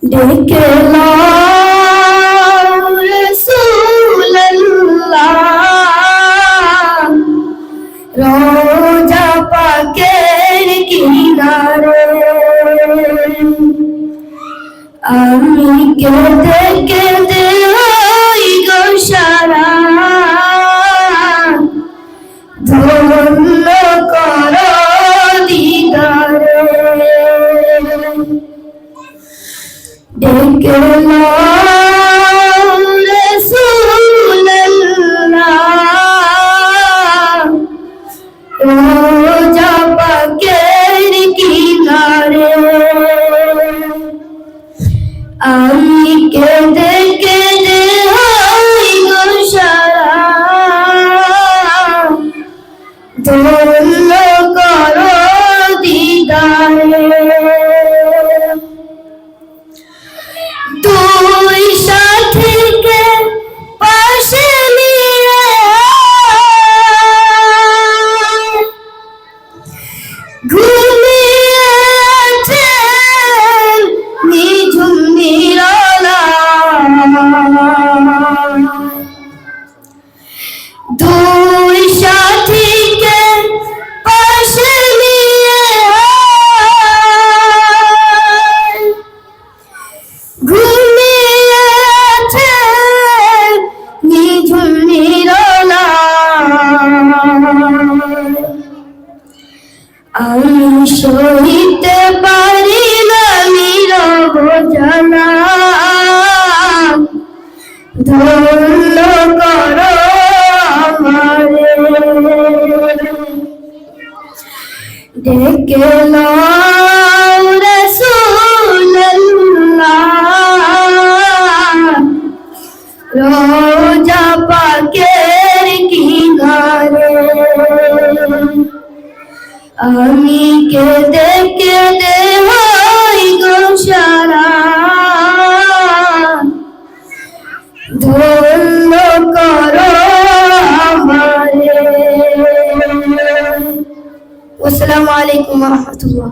ডেকে নাও রাসূলুল্লাহ, রোজা পাকের কিনারে। আমি কেঁদে কেঁদে হই গো সারা, ধন্য করো দিদারে। ডেকে নাও রাসূলুল্লাহ, রোজা পাকের কিনারে। আমি কেঁদে কেঁদে হই গো সারা, ধন্য করো দিদারে। দুই সাথীকে পাশে নিয়ে ঘুমিয়ে আছেন নিঝুম নিরালায়। দুই সাথীকে পাশে নিয়ে ঘুমিয়ে আছেন নিঝুম নিরালায়। আমি সইতে পারি না নীরব জ্বালা, ধন্য করো আমারে। ডেকে নাও রাসূলুল্লাহ, রোজা পাকের কিনারে। আমি কেঁদে কেঁদে হই গো সারা, ধন্য করো আমারে। আসসালামু আলাইকুম ওয়া রাহমাতুল্লাহ।